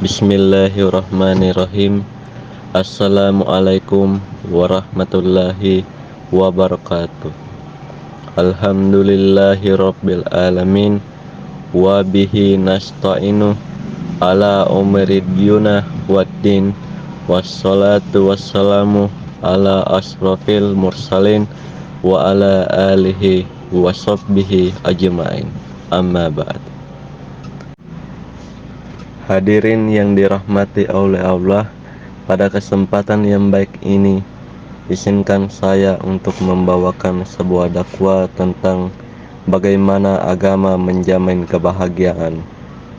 Bismillahirrahmanirrahim. Assalamualaikum warahmatullahi wabarakatuh. Alhamdulillahi rabbil alamin. Wa bihi nasta'inu ala umrid yuna waddin. Wassalatu wassalamu ala asrafil mursalin wa ala alihi wa sahbihi ajma'in. Amma ba'd. Hadirin yang dirahmati oleh Allah, pada kesempatan yang baik ini izinkan saya untuk membawakan sebuah dakwah tentang bagaimana agama menjamin kebahagiaan,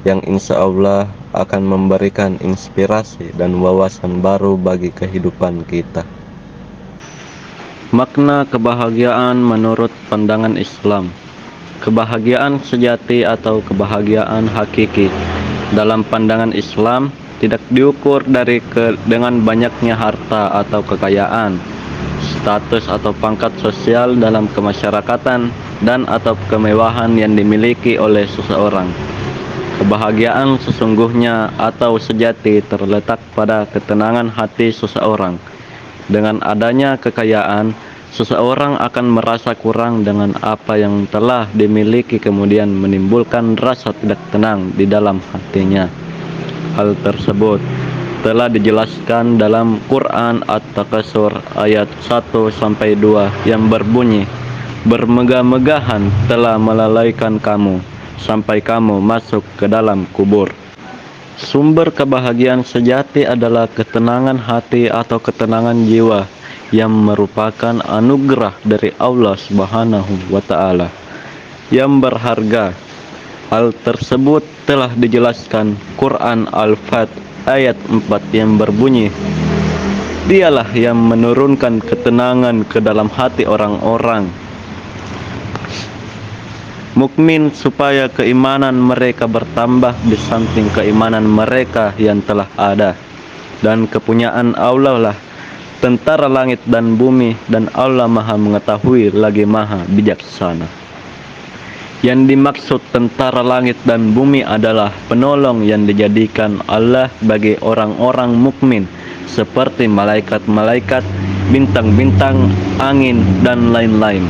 yang insya Allah akan memberikan inspirasi dan wawasan baru bagi kehidupan kita. Makna kebahagiaan menurut pandangan Islam. Kebahagiaan sejati atau kebahagiaan hakiki dalam pandangan Islam tidak diukur dengan banyaknya harta atau kekayaan, status atau pangkat sosial dalam kemasyarakatan, dan atau kemewahan yang dimiliki oleh seseorang. Kebahagiaan sesungguhnya atau sejati terletak pada ketenangan hati seseorang. Dengan adanya kekayaan, seseorang akan merasa kurang dengan apa yang telah dimiliki, kemudian menimbulkan rasa tidak tenang di dalam hatinya. Hal tersebut telah dijelaskan dalam Quran At-Takasur ayat 1-2 yang berbunyi, "Bermegah-megahan telah melalaikan kamu sampai kamu masuk ke dalam kubur." Sumber kebahagiaan sejati adalah ketenangan hati atau ketenangan jiwa yang merupakan anugerah dari Allah Subhanahu wa Ta'ala yang berharga. Hal tersebut telah dijelaskan Quran Al-Fat ayat 4 yang berbunyi, "Dialah yang menurunkan ketenangan ke dalam hati orang-orang mukmin supaya keimanan mereka bertambah di samping keimanan mereka yang telah ada. Dan kepunyaan Allah lah tentara langit dan bumi, dan Allah Maha mengetahui lagi Maha bijaksana." Yang dimaksud tentara langit dan bumi adalah penolong yang dijadikan Allah bagi orang-orang mukmin, seperti malaikat-malaikat, bintang-bintang, angin, dan lain-lain.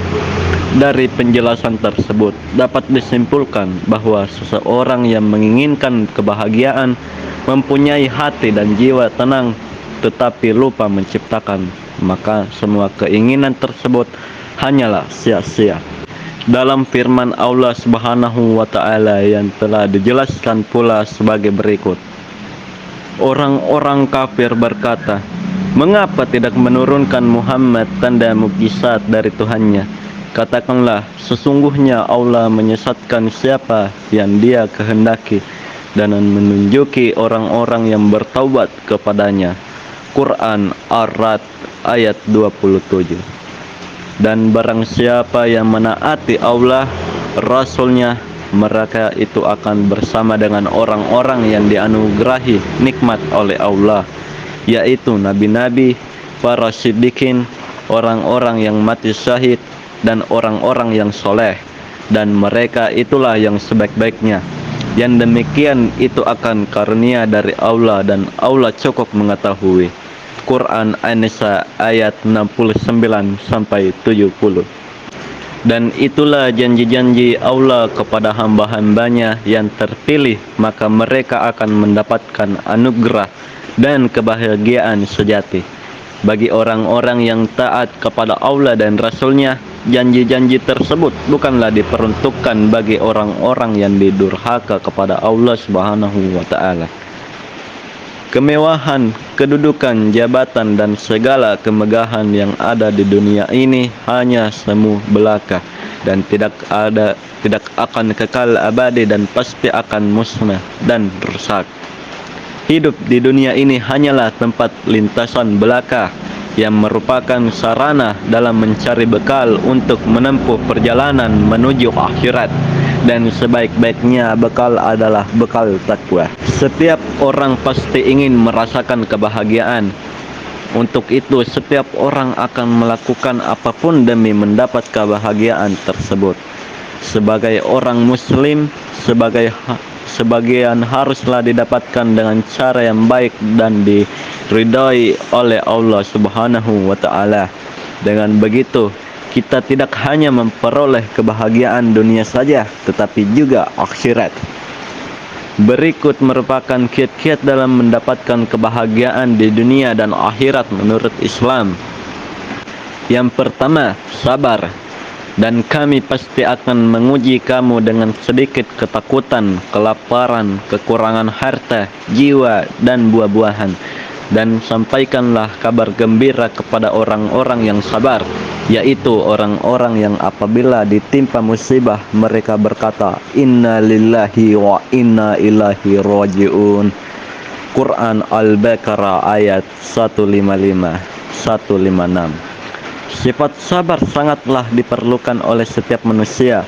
Dari penjelasan tersebut dapat disimpulkan bahwa seseorang yang menginginkan kebahagiaan mempunyai hati dan jiwa tenang tetapi lupa menciptakan, maka semua keinginan tersebut hanyalah sia-sia. Dalam firman Allah Subhanahu wa Ta'ala yang telah dijelaskan pula sebagai berikut, orang-orang kafir berkata, "Mengapa tidak menurunkan Muhammad tanda mukjizat dari Tuhannya? Katakanlah, sesungguhnya Allah menyesatkan siapa yang Dia kehendaki dan menunjuki orang-orang yang bertaubat kepadanya." Quran Ar-Ra'd ayat 27. Dan barang siapa yang menaati Allah, Rasul-Nya, mereka itu akan bersama dengan orang-orang yang dianugerahi nikmat oleh Allah, yaitu nabi-nabi, para siddiqin, orang-orang yang mati syahid, dan orang-orang yang soleh. Dan mereka itulah yang sebaik-baiknya. Yang demikian itu akan karunia dari Allah, dan Allah cukup mengetahui. Quran An-Nisa ayat 69-70. Dan itulah janji-janji Allah kepada hamba-hambanya yang terpilih, maka mereka akan mendapatkan anugerah dan kebahagiaan sejati. Bagi orang-orang yang taat kepada Allah dan Rasul-Nya, janji-janji tersebut bukanlah diperuntukkan bagi orang-orang yang didurhaka kepada Allah Subhanahu wa Ta'ala. Kemewahan, kedudukan, jabatan, dan segala kemegahan yang ada di dunia ini hanya semu belaka dan tidak akan kekal abadi dan pasti akan musnah dan rusak. Hidup di dunia ini hanyalah tempat lintasan belaka yang merupakan sarana dalam mencari bekal untuk menempuh perjalanan menuju akhirat. Dan sebaik-baiknya bekal adalah bekal takwa. Setiap orang pasti ingin merasakan kebahagiaan. Untuk itu setiap orang akan melakukan apapun demi mendapat kebahagiaan tersebut. Sebagai orang muslim, sebagai sebagian haruslah didapatkan dengan cara yang baik dan diridhai oleh Allah Subhanahu wa taala. Dengan begitu, kita tidak hanya memperoleh kebahagiaan dunia saja, tetapi juga akhirat. Berikut merupakan kiat-kiat dalam mendapatkan kebahagiaan di dunia dan akhirat menurut Islam. Yang pertama, sabar. Dan kami pasti akan menguji kamu dengan sedikit ketakutan, kelaparan, kekurangan harta, jiwa, dan buah-buahan. Dan sampaikanlah kabar gembira kepada orang-orang yang sabar, yaitu orang-orang yang apabila ditimpa musibah mereka berkata, Inna lillahi wa inna ilaihi raji'un. Quran Al-Baqarah ayat 155-156. Sifat sabar sangatlah diperlukan oleh setiap manusia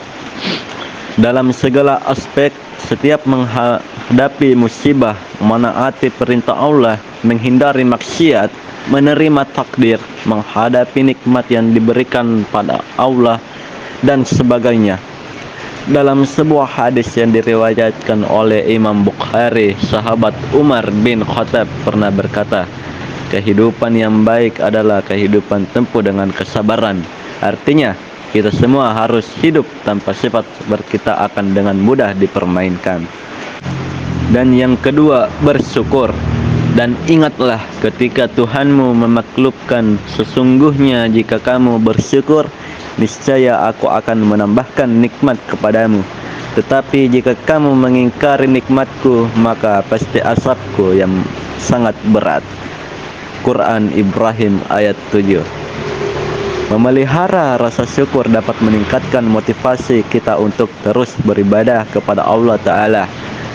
dalam segala aspek. Setiap menghadapi musibah, menaati perintah Allah, menghindari maksiat, menerima takdir, menghadapi nikmat yang diberikan pada Allah, dan sebagainya. Dalam sebuah hadis yang diriwayatkan oleh Imam Bukhari, sahabat Umar bin Khattab pernah berkata, kehidupan yang baik adalah kehidupan tempuh dengan kesabaran. Artinya, kita semua harus hidup tanpa sifat sabar kita akan dengan mudah dipermainkan. Dan yang kedua, bersyukur. Dan ingatlah ketika Tuhanmu memaklubkan, sesungguhnya jika kamu bersyukur, niscaya aku akan menambahkan nikmat kepadamu. Tetapi jika kamu mengingkari nikmatku, maka pasti azabku yang sangat berat. Quran Ibrahim ayat 7. Memelihara rasa syukur dapat meningkatkan motivasi kita untuk terus beribadah kepada Allah Ta'ala.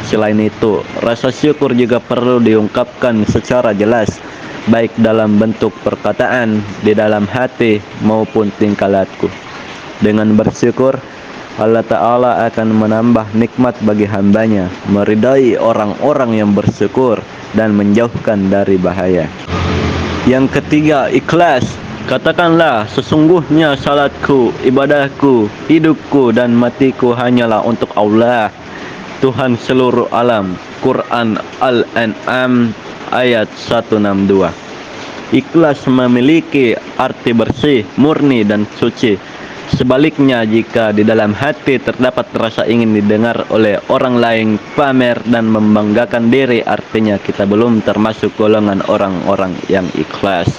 Selain itu, rasa syukur juga perlu diungkapkan secara jelas, baik dalam bentuk perkataan, di dalam hati, maupun tingkah laku. Dengan bersyukur, Allah Ta'ala akan menambah nikmat bagi hambanya, meridai orang-orang yang bersyukur, dan menjauhkan dari bahaya. Yang ketiga, ikhlas. Katakanlah, sesungguhnya salatku, ibadahku, hidupku, dan matiku hanyalah untuk Allah, Tuhan seluruh alam. Quran Al-An'am ayat 162. Ikhlas memiliki arti bersih, murni, dan suci. Sebaliknya, jika di dalam hati terdapat rasa ingin didengar oleh orang lain, pamer, dan membanggakan diri, artinya kita belum termasuk golongan orang-orang yang ikhlas.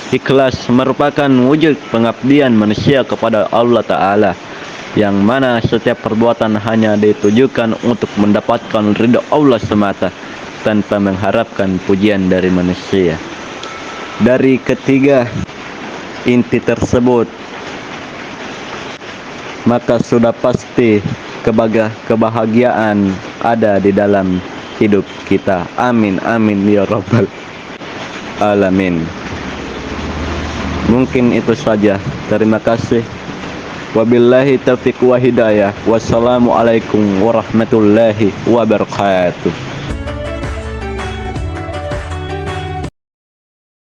Ikhlas merupakan wujud pengabdian manusia kepada Allah Ta'ala, yang mana setiap perbuatan hanya ditujukan untuk mendapatkan ridha Allah semata, tanpa mengharapkan pujian dari manusia. Dari ketiga inti tersebut, maka sudah pasti kebahagiaan ada di dalam hidup kita. Amin, amin ya rabbal alamin. Mungkin itu saja. Terima kasih. Wabillahi taufiq wa hidayah. Wassalamualaikum warahmatullahi wabarakatuh.